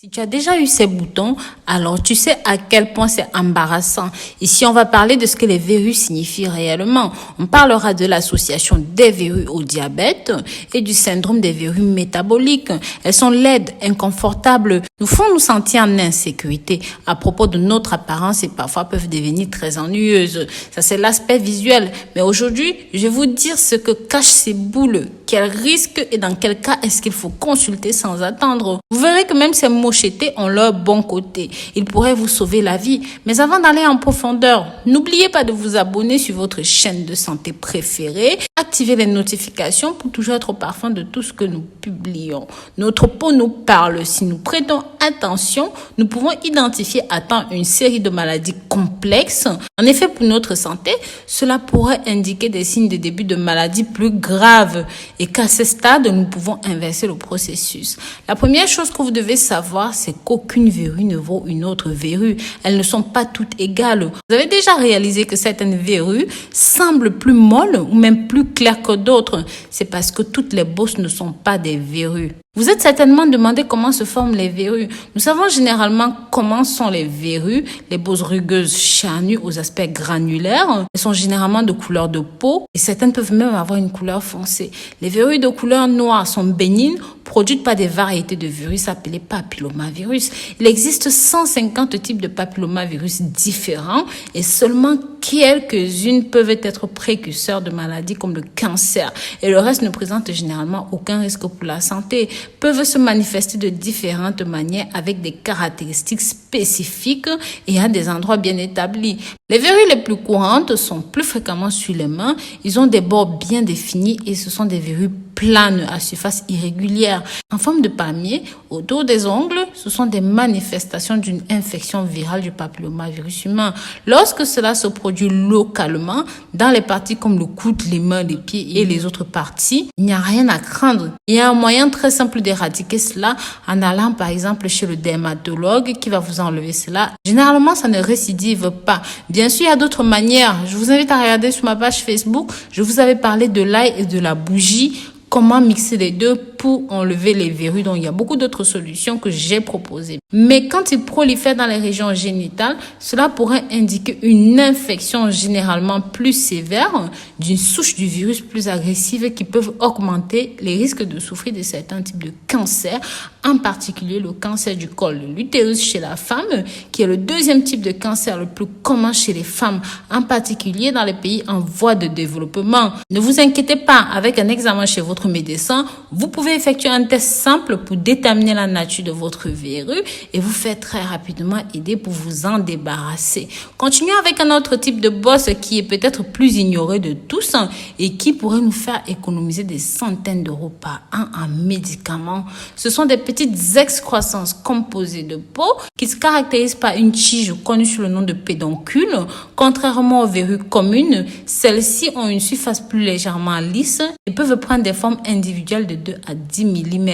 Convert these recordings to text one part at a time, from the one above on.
Si tu as déjà eu ces boutons, alors tu sais à quel point c'est embarrassant. Ici, on va parler de ce que les verrues signifient réellement. On parlera de l'association des verrues au diabète et du syndrome des verrues métaboliques. Elles sont laides, inconfortables, nous font nous sentir en insécurité à propos de notre apparence et parfois peuvent devenir très ennuyeuses. Ça, c'est l'aspect visuel. Mais aujourd'hui, je vais vous dire ce que cachent ces boules, quels risques et dans quel cas est-ce qu'il faut consulter sans attendre. Vous verrez que même ces mochetés ont leur bon côté. Ils pourraient vous sauver la vie. Mais avant d'aller en profondeur, n'oubliez pas de vous abonner sur votre chaîne de santé préférée. Activez les notifications pour toujours être au parfum de tout ce que nous publions. Notre peau nous parle. Si nous prêtons attention, nous pouvons identifier à temps une série de maladies complexes. En effet, pour notre santé, cela pourrait indiquer des signes de début de maladies plus graves et qu'à ce stade, nous pouvons inverser le processus. La première chose que vous devez savoir, c'est qu'aucune verrue ne vaut une autre verrue. Elles ne sont pas toutes égales. Vous avez déjà réalisé que certaines verrues semblent plus molles ou même plus claires que d'autres. C'est parce que toutes les bosses ne sont pas des verrues. Vous êtes certainement demandé comment se forment les verrues. Nous savons généralement comment sont les verrues, les bosses rugueuses charnues aux aspects granulaires. Elles sont généralement de couleur de peau et certaines peuvent même avoir une couleur foncée. Les verrues de couleur noire sont bénignes, produites par des variétés de virus appelés papillomavirus. Il existe 150 types de papillomavirus différents et seulement quelques-unes peuvent être précurseurs de maladies comme le cancer et le reste ne présente généralement aucun risque pour la santé, peuvent se manifester de différentes manières avec des caractéristiques spécifiques et à des endroits bien établis. Les verrues les plus courantes sont plus fréquemment sur les mains, ils ont des bords bien définis et ce sont des verrues planes à surface irrégulière. En forme de palmier, autour des ongles, ce sont des manifestations d'une infection virale du papillomavirus humain. Lorsque cela se produit localement, dans les parties comme le coude, les mains, les pieds et les autres parties, il n'y a rien à craindre. Il y a un moyen très simple d'éradiquer cela en allant par exemple chez le dermatologue qui va vous enlever cela. Généralement, ça ne récidive pas. Bien sûr, il y a d'autres manières. Je vous invite à regarder sur ma page Facebook. Je vous avais parlé de l'ail et de la bougie. Comment mixer les deux pour enlever les verrues. Donc, il y a beaucoup d'autres solutions que j'ai proposées. Mais quand ils prolifèrent dans les régions génitales, cela pourrait indiquer une infection généralement plus sévère d'une souche du virus plus agressive qui peuvent augmenter les risques de souffrir de certains types de cancers, en particulier le cancer du col de l'utérus chez la femme, qui est le deuxième type de cancer le plus commun chez les femmes, en particulier dans les pays en voie de développement. Ne vous inquiétez pas, avec un examen chez votre médecin, vous pouvez effectuer un test simple pour déterminer la nature de votre verrue et vous faire très rapidement aider pour vous en débarrasser. Continuons avec un autre type de bosse qui est peut-être plus ignoré de tous et qui pourrait nous faire économiser des centaines d'euros par an en médicaments. Ce sont des petites excroissances composées de peau qui se caractérisent par une tige connue sous le nom de pédoncule. Contrairement aux verrues communes, celles-ci ont une surface plus légèrement lisse et peuvent prendre des formes individuelles de 2 à 10 mm,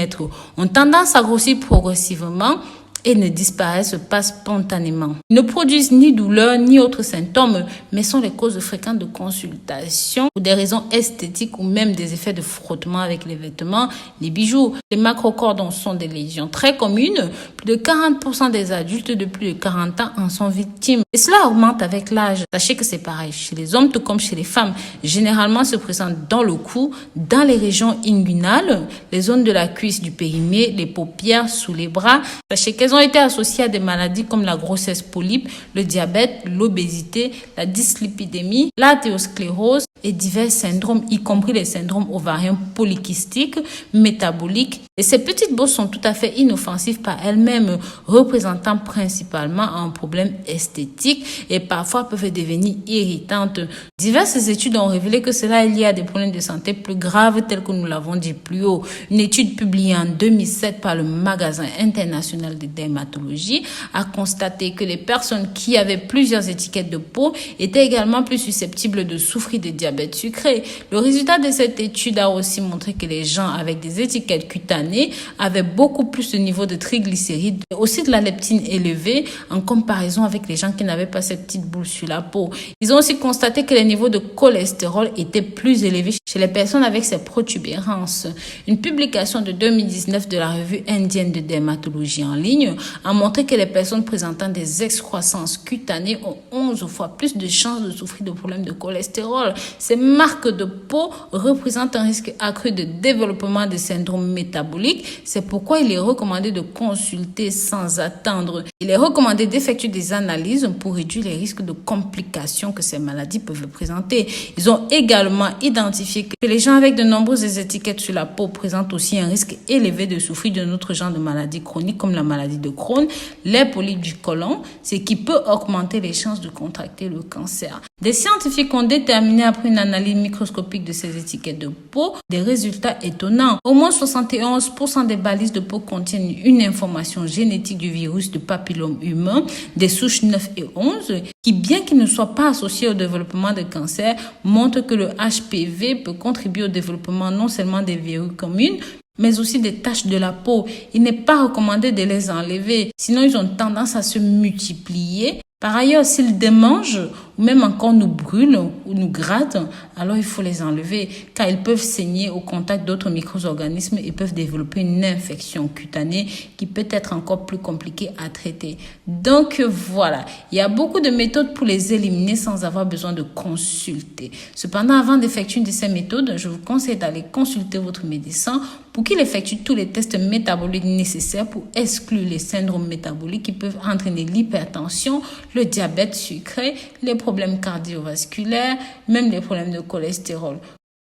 ont tendance à grossir progressivement et ne disparaissent pas spontanément. Ils ne produisent ni douleur ni autres symptômes, mais sont les causes fréquentes de consultation pour des raisons esthétiques ou même des effets de frottement avec les vêtements, les bijoux. Les macrocordons sont des lésions très communes. Plus de 40% des adultes de plus de 40 ans en sont victimes. Et cela augmente avec l'âge. Sachez que c'est pareil chez les hommes tout comme chez les femmes. Généralement se présente dans le cou, dans les régions inguinales, les zones de la cuisse, du périnée, les paupières, sous les bras. Sachez qu'elles ont été associées à des maladies comme la grossesse polype, le diabète, l'obésité, la dyslipidémie, l'artériosclérose et divers syndromes, y compris les syndromes ovariens polykystiques, métaboliques. Et ces petites bosses sont tout à fait inoffensives par elles-mêmes, représentant principalement un problème esthétique et parfois peuvent devenir irritantes. Diverses études ont révélé que cela est lié à des problèmes de santé plus graves tels que nous l'avons dit plus haut. Une étude publiée en 2007 par le Magasin international de dermatologie a constaté que les personnes qui avaient plusieurs étiquettes de peau étaient également plus susceptibles de souffrir de diabète diabète sucré. Le résultat de cette étude a aussi montré que les gens avec des étiquettes cutanées avaient beaucoup plus de niveau de triglycérides, et aussi de la leptine élevée en comparaison avec les gens qui n'avaient pas cette petite boule sur la peau. Ils ont aussi constaté que les niveaux de cholestérol étaient plus élevés chez les personnes avec ces protubérances. Une publication de 2019 de la revue indienne de dermatologie en ligne a montré que les personnes présentant des excroissances cutanées ont 11 fois plus de chances de souffrir de problèmes de cholestérol. Ces marques de peau représentent un risque accru de développement de syndrome métabolique. C'est pourquoi il est recommandé de consulter sans attendre. Il est recommandé d'effectuer des analyses pour réduire les risques de complications que ces maladies peuvent présenter. Ils ont également identifié que les gens avec de nombreuses étiquettes sur la peau présentent aussi un risque élevé de souffrir d'un autre genre de maladie chronique comme la maladie de Crohn, les polypes du côlon, ce qui peut augmenter les chances de contracter le cancer. Des scientifiques ont déterminé après une analyse microscopique de ces étiquettes de peau des résultats étonnants. Au moins 71% des balises de peau contiennent une information génétique du virus du papillome humain des souches 9 et 11 qui, bien qu'il ne soit pas associé au développement de cancer, montre que le HPV peut contribuer au développement non seulement des verrues communes, mais aussi des taches de la peau. Il n'est pas recommandé de les enlever, sinon ils ont tendance à se multiplier. Par ailleurs, s'ils démangent ou même encore nous brûlent ou nous grattent, alors il faut les enlever car ils peuvent saigner au contact d'autres micro-organismes et peuvent développer une infection cutanée qui peut être encore plus compliquée à traiter. Donc voilà, il y a beaucoup de méthodes pour les éliminer sans avoir besoin de consulter. Cependant, avant d'effectuer une de ces méthodes, je vous conseille d'aller consulter votre médecin pour qu'il effectue tous les tests métaboliques nécessaires pour exclure les syndromes métaboliques qui peuvent entraîner l'hypertension, le diabète sucré, les problèmes cardiovasculaires, même les problèmes de cholestérol.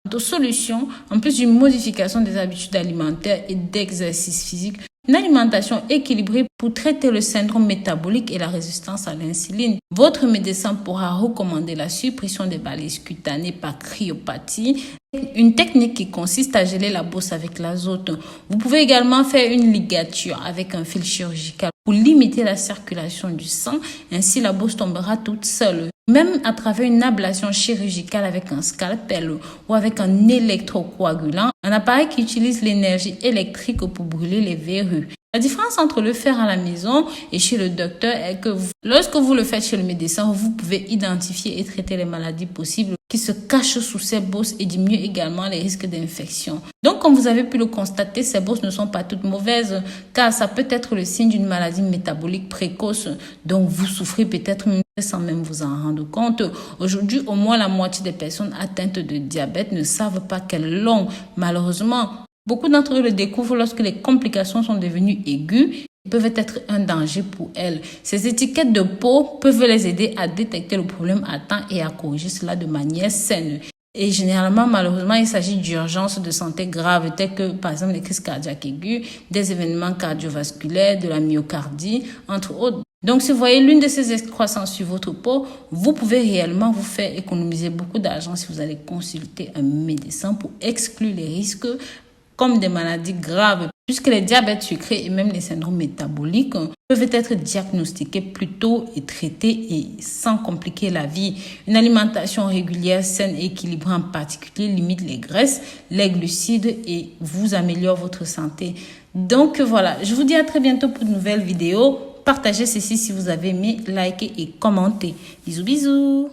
Quant aux solutions, en plus d'une modification des habitudes alimentaires et d'exercice physique, une alimentation équilibrée pour traiter le syndrome métabolique et la résistance à l'insuline. Votre médecin pourra recommander la suppression des balises cutanées par cryopathie, une technique qui consiste à geler la bosse avec l'azote. Vous pouvez également faire une ligature avec un fil chirurgical pour limiter la circulation du sang. Ainsi, la bosse tombera toute seule. Même à travers une ablation chirurgicale avec un scalpel ou avec un électrocoagulant, un appareil qui utilise l'énergie électrique pour brûler les verrues. La différence entre le faire à la maison et chez le docteur est que lorsque vous le faites chez le médecin, vous pouvez identifier et traiter les maladies possibles qui se cachent sous ces bosses et diminuer également les risques d'infection. Donc, comme vous avez pu le constater, ces bosses ne sont pas toutes mauvaises car ça peut être le signe d'une maladie métabolique précoce dont vous souffrez peut-être sans même vous en rendre compte. Aujourd'hui, au moins la moitié des personnes atteintes de diabète ne savent pas qu'elles l'ont. Malheureusement, beaucoup d'entre eux le découvrent lorsque les complications sont devenues aiguës et peuvent être un danger pour elles. Ces étiquettes de peau peuvent les aider à détecter le problème à temps et à corriger cela de manière saine. Et généralement, malheureusement, il s'agit d'urgences de santé graves telles que, par exemple, les crises cardiaques aiguës, des événements cardiovasculaires, de la myocardie, entre autres. Donc, si vous voyez l'une de ces excroissances sur votre peau, vous pouvez réellement vous faire économiser beaucoup d'argent si vous allez consulter un médecin pour exclure les risques comme des maladies graves, puisque les diabètes sucrés et même les syndromes métaboliques peuvent être diagnostiqués plus tôt et traités et sans compliquer la vie. Une alimentation régulière, saine et équilibrée en particulier limite les graisses, les glucides et vous améliore votre santé. Donc voilà, je vous dis à très bientôt pour de nouvelles vidéos. Partagez ceci si vous avez aimé, likez et commentez. Bisous bisous.